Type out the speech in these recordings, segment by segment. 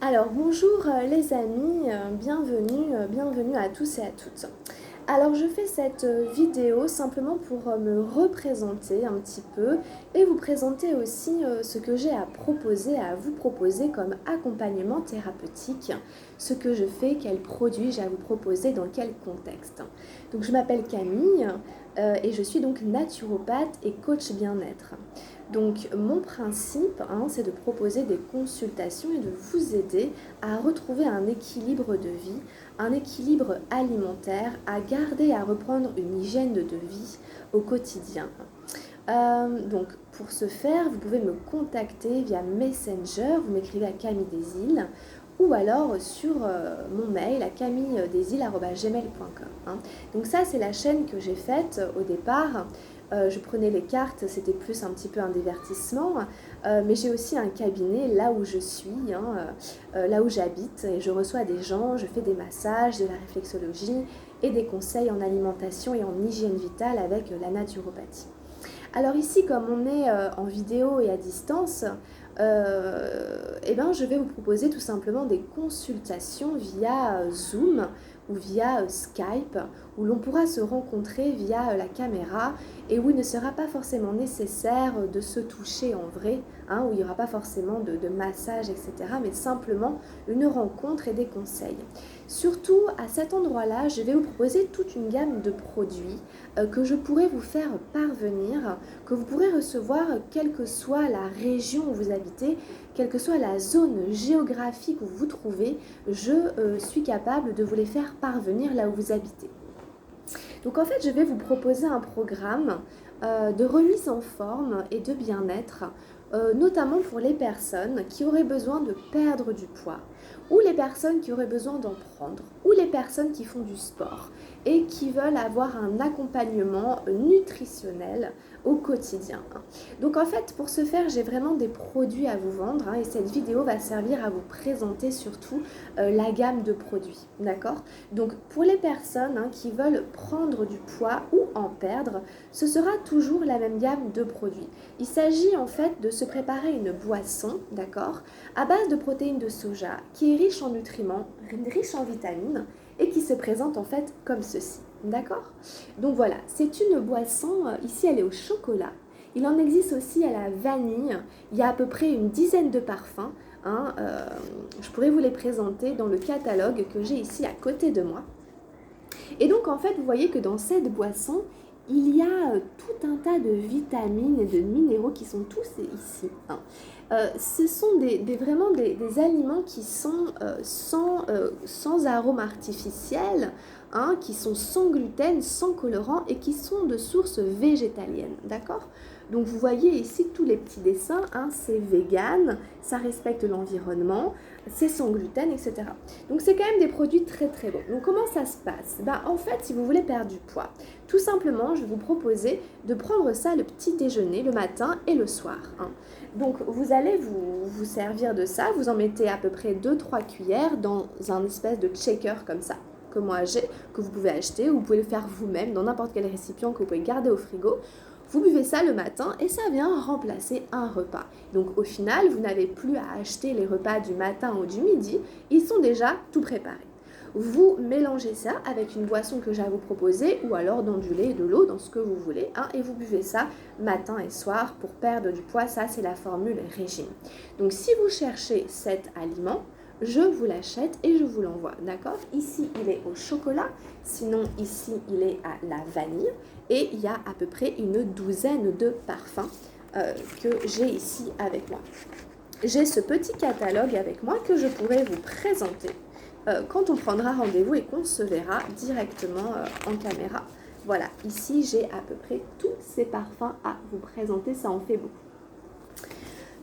Alors bonjour les amis, bienvenue à tous et à toutes. Alors je fais cette vidéo simplement pour me représenter un petit peu et vous présenter aussi ce que j'ai à vous proposer comme accompagnement thérapeutique, ce que je fais, quels produits j'ai à vous proposer, dans quel contexte. Donc je m'appelle Camille et je suis donc naturopathe et coach bien-être. Donc mon principe, c'est de proposer des consultations et de vous aider à retrouver un équilibre de vie, un équilibre alimentaire, à garder et à reprendre une hygiène de vie au quotidien. Donc pour ce faire, vous pouvez me contacter via Messenger, vous m'écrivez à Camille Desil ou alors sur mon mail à camilledesil@gmail.com. Donc ça c'est la chaîne que j'ai faite au départ. Je prenais les cartes, c'était plus un petit peu un divertissement, mais j'ai aussi un cabinet là où je suis, là où j'habite, et je reçois des gens, je fais des massages, de la réflexologie et des conseils en alimentation et en hygiène vitale avec la naturopathie. Alors ici, comme on est en vidéo et à distance, je vais vous proposer tout simplement des consultations via Zoom ou via Skype, où l'on pourra se rencontrer via la caméra et où il ne sera pas forcément nécessaire de se toucher en vrai, où il n'y aura pas forcément de massage, etc., mais simplement une rencontre et des conseils. Surtout, à cet endroit-là, je vais vous proposer toute une gamme de produits que je pourrai vous faire parvenir, que vous pourrez recevoir quelle que soit la région où vous habitez, quelle que soit la zone géographique où vous vous trouvez, je suis capable de vous les faire parvenir là où vous habitez. Donc en fait, je vais vous proposer un programme de remise en forme et de bien-être, notamment pour les personnes qui auraient besoin de perdre du poids, ou les personnes qui auraient besoin d'en prendre, ou les personnes qui font du sport et qui veulent avoir un accompagnement nutritionnel au quotidien. Donc en fait, pour ce faire, j'ai vraiment des produits à vous vendre, et cette vidéo va servir à vous présenter surtout la gamme de produits, d'accord? Donc pour les personnes qui veulent prendre du poids ou en perdre, ce sera toujours la même gamme de produits. Il s'agit en fait de se préparer une boisson, d'accord, à base de protéines de soja, qui est riche en nutriments, riche en vitamines, et qui se présente en fait comme ceci. D'accord? Donc voilà, c'est une boisson, ici elle est au chocolat. Il en existe aussi à la vanille. Il y a à peu près une dizaine de parfums. Je pourrais vous les présenter dans le catalogue que j'ai ici à côté de moi. Et donc en fait, vous voyez que dans cette boisson, il y a tout un tas de vitamines et de minéraux qui sont tous ici. Ce sont vraiment des aliments qui sont sans arôme artificiel, qui sont sans gluten, sans colorant et qui sont de source végétalienne, d'accord? Donc vous voyez ici tous les petits dessins, c'est vegan, ça respecte l'environnement, c'est sans gluten, etc. Donc c'est quand même des produits très très bons. Donc comment ça se passe? En fait, si vous voulez perdre du poids, tout simplement, je vais vous proposer de prendre ça le petit déjeuner, le matin et le soir. Donc vous allez vous servir de ça, vous en mettez à peu près 2-3 cuillères dans un espèce de shaker comme ça, que moi j'ai, que vous pouvez acheter, ou vous pouvez le faire vous-même dans n'importe quel récipient que vous pouvez garder au frigo. Vous buvez ça le matin et ça vient remplacer un repas. Donc au final, vous n'avez plus à acheter les repas du matin ou du midi, ils sont déjà tout préparés. Vous mélangez ça avec une boisson que j'ai à vous proposer, ou alors dans du lait et de l'eau, dans ce que vous voulez, et vous buvez ça matin et soir pour perdre du poids. Ça, c'est la formule régime. Donc si vous cherchez cet aliment, je vous l'achète et je vous l'envoie, d'accord? Ici, il est au chocolat, sinon ici, il est à la vanille, et il y a à peu près une douzaine de parfums que j'ai ici avec moi. J'ai ce petit catalogue avec moi que je pourrais vous présenter quand on prendra rendez-vous et qu'on se verra directement en caméra. Voilà, ici, j'ai à peu près tous ces parfums à vous présenter, ça en fait beaucoup.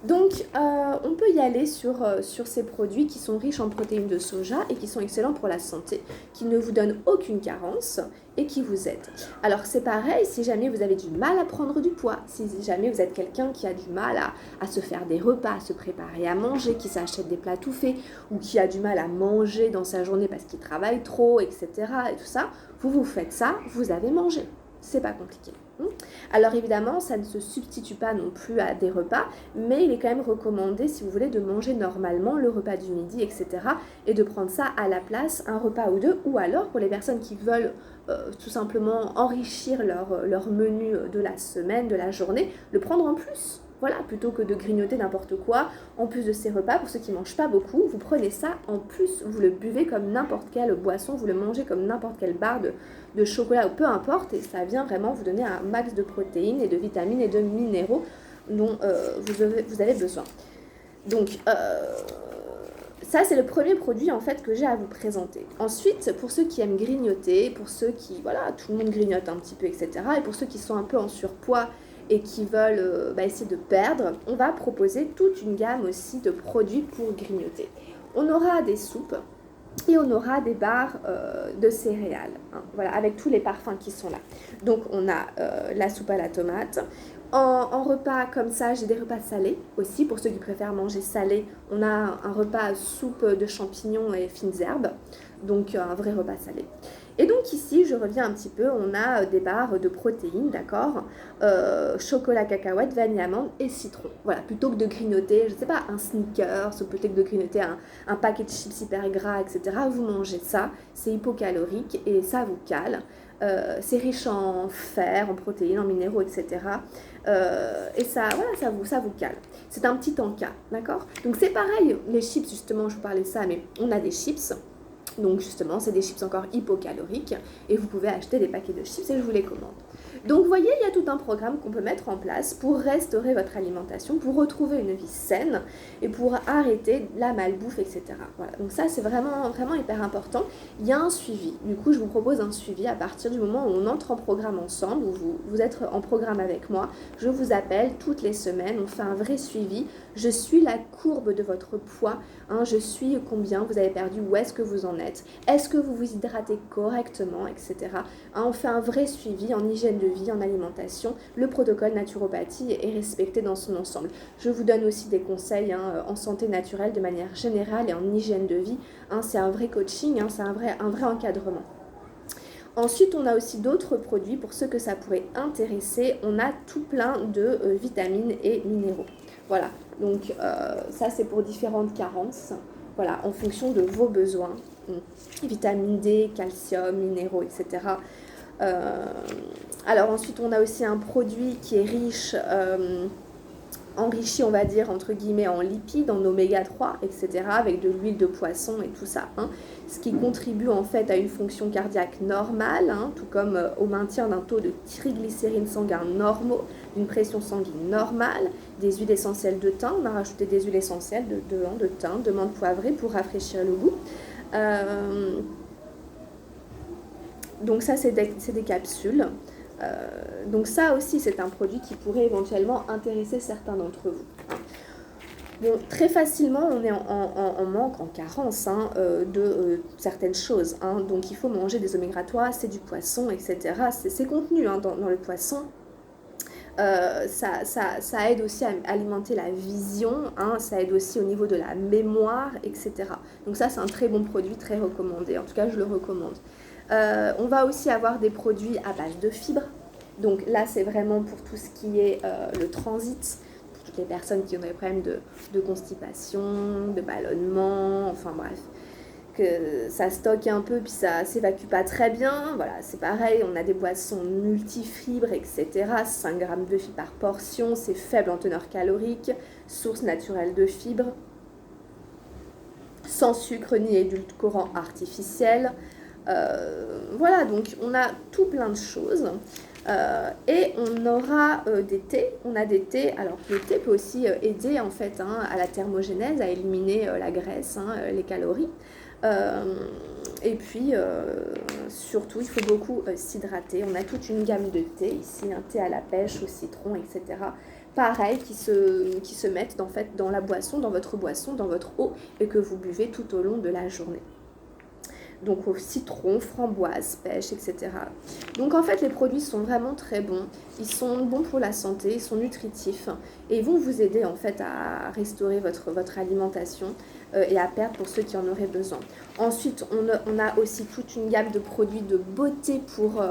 Donc, on peut y aller sur ces produits qui sont riches en protéines de soja et qui sont excellents pour la santé, qui ne vous donnent aucune carence et qui vous aident. Alors, c'est pareil, si jamais vous avez du mal à prendre du poids, si jamais vous êtes quelqu'un qui a du mal à se faire des repas, à se préparer à manger, qui s'achète des plats tout faits, ou qui a du mal à manger dans sa journée parce qu'il travaille trop, etc., et tout ça, vous faites ça, vous avez mangé. C'est pas compliqué. Alors évidemment, ça ne se substitue pas non plus à des repas, mais il est quand même recommandé, si vous voulez, de manger normalement le repas du midi, etc. et de prendre ça à la place, un repas ou deux, ou alors pour les personnes qui veulent tout simplement enrichir leur menu de la semaine, de la journée, le prendre en plus. Voilà, plutôt que de grignoter n'importe quoi, en plus de ces repas, pour ceux qui ne mangent pas beaucoup, vous prenez ça en plus, vous le buvez comme n'importe quelle boisson, vous le mangez comme n'importe quelle barre de chocolat ou peu importe, et ça vient vraiment vous donner un max de protéines et de vitamines et de minéraux dont vous avez besoin. Donc, ça, c'est le premier produit en fait que j'ai à vous présenter. Ensuite, pour ceux qui aiment grignoter, pour ceux qui, voilà, tout le monde grignote un petit peu, etc. Et pour ceux qui sont un peu en surpoids et qui veulent essayer de perdre, on va proposer toute une gamme aussi de produits pour grignoter. On aura des soupes et on aura des barres de céréales, hein, voilà, avec tous les parfums qui sont là. Donc on a la soupe à la tomate. En repas comme ça, j'ai des repas salés aussi, pour ceux qui préfèrent manger salé. On a un repas soupe de champignons et fines herbes, donc un vrai repas salé. Et donc ici, je reviens un petit peu, on a des barres de protéines, d'accord, chocolat, cacahuète, vanille, amande et citron. Voilà, plutôt que de grignoter, je ne sais pas, un Snickers, ou peut-être de grignoter un paquet de chips hyper gras, etc. Vous mangez ça, c'est hypocalorique et ça vous cale. C'est riche en fer, en protéines, en minéraux, etc. Et ça, voilà, ça vous cale. C'est un petit encas, d'accord? Donc c'est pareil, les chips, justement, je vous parlais de ça, mais on a des chips. Donc justement, c'est des chips encore hypocaloriques et vous pouvez acheter des paquets de chips et je vous les commande. Donc vous voyez, il y a tout un programme qu'on peut mettre en place pour restaurer votre alimentation, pour retrouver une vie saine et pour arrêter la malbouffe, etc. Voilà. Donc ça, c'est vraiment, vraiment hyper important. Il y a un suivi. Du coup, je vous propose un suivi à partir du moment où on entre en programme ensemble, où vous êtes en programme avec moi. Je vous appelle toutes les semaines, on fait un vrai suivi. Je suis la courbe de votre poids, hein, je suis combien vous avez perdu, où est-ce que vous en êtes, est-ce que vous vous hydratez correctement, etc. Hein, on fait un vrai suivi en hygiène de vie, en alimentation. Le protocole naturopathie est respecté dans son ensemble. Je vous donne aussi des conseils en santé naturelle de manière générale et en hygiène de vie. Hein, c'est un vrai coaching, c'est un vrai encadrement. Ensuite, on a aussi d'autres produits pour ceux que ça pourrait intéresser. On a tout plein de vitamines et minéraux. Voilà, donc ça c'est pour différentes carences, voilà, en fonction de vos besoins. Vitamine D, calcium, minéraux, etc. Alors ensuite, on a aussi un produit qui est riche, enrichi, on va dire, entre guillemets, en lipides, en oméga 3, etc., avec de l'huile de poisson et tout ça, ce qui contribue en fait à une fonction cardiaque normale, tout comme au maintien d'un taux de triglycérides sanguins normaux, d'une pression sanguine normale, des huiles essentielles de thym, on a rajouté des huiles essentielles de thym, de menthe poivrée pour rafraîchir le goût. Donc ça, c'est des capsules. Donc ça aussi, c'est un produit qui pourrait éventuellement intéresser certains d'entre vous. Bon, très facilement, on est en manque, en carence de certaines choses. Donc il faut manger des oméga 3, c'est du poisson, etc. C'est contenu dans le poisson. Ça aide aussi à alimenter la vision, ça aide aussi au niveau de la mémoire, etc. Donc ça, c'est un très bon produit, très recommandé. En tout cas, je le recommande. On va aussi avoir des produits à base de fibres. Donc là, c'est vraiment pour tout ce qui est le transit, pour toutes les personnes qui ont des problèmes de constipation, de ballonnement, enfin bref, que ça stocke un peu puis ça s'évacue pas très bien. Voilà, c'est pareil, on a des boissons multifibres, etc. 5 grammes de fibres par portion, c'est faible en teneur calorique, source naturelle de fibres, sans sucre ni édulcorant artificiel. Voilà, donc on a tout plein de choses. Et on aura des thés. On a des thés. Alors le thé peut aussi aider en fait à la thermogénèse, à éliminer la graisse, les calories. Et puis surtout, il faut beaucoup s'hydrater. On a toute une gamme de thés ici, un thé à la pêche, au citron, etc. Pareil, qui se mettent en fait dans la boisson, dans votre eau, et que vous buvez tout au long de la journée. Donc au citron, framboise, pêche, etc. Donc en fait, les produits sont vraiment très bons. Ils sont bons pour la santé, ils sont nutritifs et ils vont vous aider en fait à restaurer votre alimentation, et à perdre pour ceux qui en auraient besoin. Ensuite, on a aussi toute une gamme de produits de beauté pour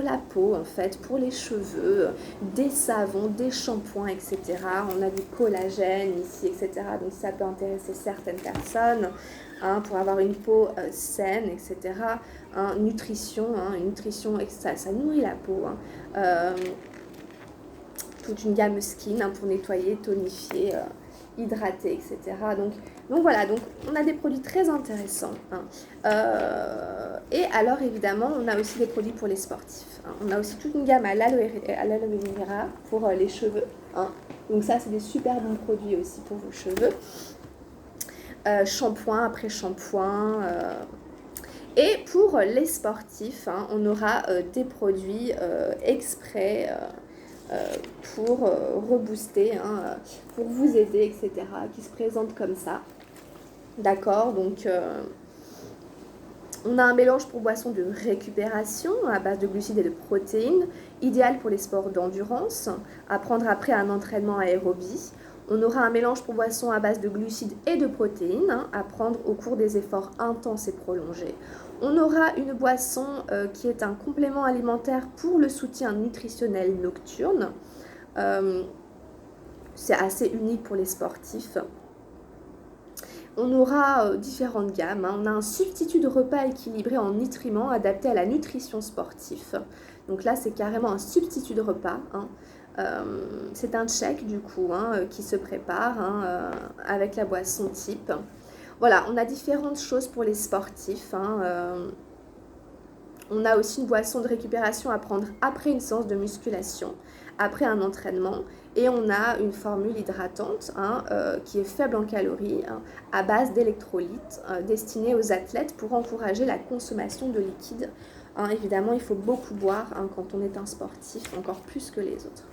la peau, en fait, pour les cheveux, des savons, des shampoings, etc. On a du collagène ici, etc. Donc ça peut intéresser certaines personnes pour avoir une peau saine, etc. Nutrition, une nutrition, ça nourrit la peau. Toute une gamme skin pour nettoyer, tonifier, hydrater, etc. Donc voilà, donc on a des produits très intéressants. Et alors évidemment, on a aussi des produits pour les sportifs. On a aussi toute une gamme à l'aloe vera pour les cheveux. Donc ça, c'est des super bons produits aussi pour vos cheveux. Shampoing après shampoing. Et pour les sportifs, on aura des produits exprès pour rebooster, pour vous aider, etc., qui se présentent comme ça. D'accord, donc on a un mélange pour boissons de récupération à base de glucides et de protéines, idéal pour les sports d'endurance, à prendre après un entraînement aérobie. On aura un mélange pour boissons à base de glucides et de protéines, à prendre au cours des efforts intenses et prolongés. On aura une boisson qui est un complément alimentaire pour le soutien nutritionnel nocturne. C'est assez unique pour les sportifs. On aura différentes gammes. On a un substitut de repas équilibré en nutriments adapté à la nutrition sportive. Donc là, c'est carrément un substitut de repas. C'est un shake du coup qui se prépare avec la boisson type. Voilà, on a différentes choses pour les sportifs. On a aussi une boisson de récupération à prendre après une séance de musculation, après un entraînement. Et on a une formule hydratante qui est faible en calories, à base d'électrolytes, destinée aux athlètes pour encourager la consommation de liquide. Évidemment, il faut beaucoup boire quand on est un sportif, encore plus que les autres.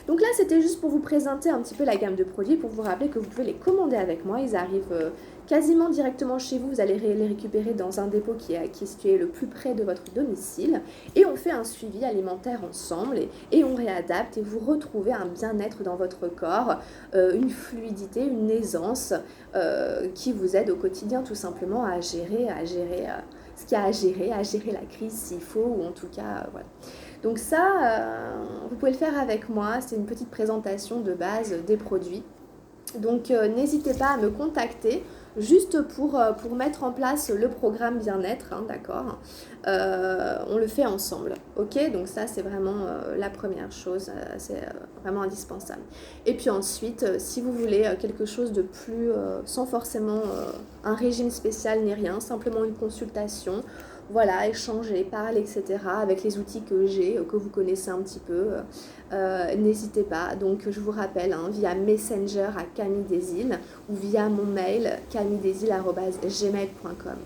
Donc là, c'était juste pour vous présenter un petit peu la gamme de produits, pour vous rappeler que vous pouvez les commander avec moi. Ils arrivent quasiment directement chez vous. Vous allez les récupérer dans un dépôt qui est situé le plus près de votre domicile. Et on fait un suivi alimentaire ensemble et on réadapte et vous retrouvez un bien-être dans votre corps, une fluidité, une aisance qui vous aide au quotidien tout simplement à gérer ce qu'il y a à gérer la crise s'il faut, ou en tout cas, voilà. Donc ça, vous pouvez le faire avec moi, c'est une petite présentation de base des produits. Donc n'hésitez pas à me contacter juste pour mettre en place le programme bien-être, d'accord. On le fait ensemble, ok. Donc ça, c'est vraiment la première chose, c'est vraiment indispensable. Et puis ensuite, si vous voulez quelque chose de plus, sans forcément un régime spécial ni rien, simplement une consultation, voilà, échanger, parler, etc. avec les outils que j'ai, que vous connaissez un petit peu, n'hésitez pas. Donc je vous rappelle, via Messenger à Camille Desilles ou via mon mail camilledesilles@gmail.com.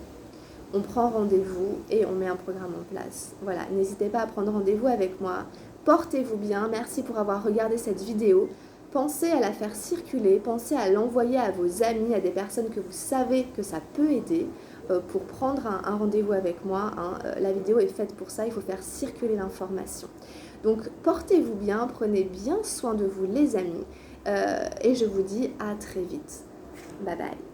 On prend rendez-vous et on met un programme en place. Voilà, n'hésitez pas à prendre rendez-vous avec moi. Portez-vous bien, merci pour avoir regardé cette vidéo. Pensez à la faire circuler, pensez à l'envoyer à vos amis, à des personnes que vous savez que ça peut aider pour prendre un rendez-vous avec moi. La vidéo est faite pour ça, il faut faire circuler l'information. Donc portez-vous bien, prenez bien soin de vous les amis et je vous dis à très vite. Bye bye.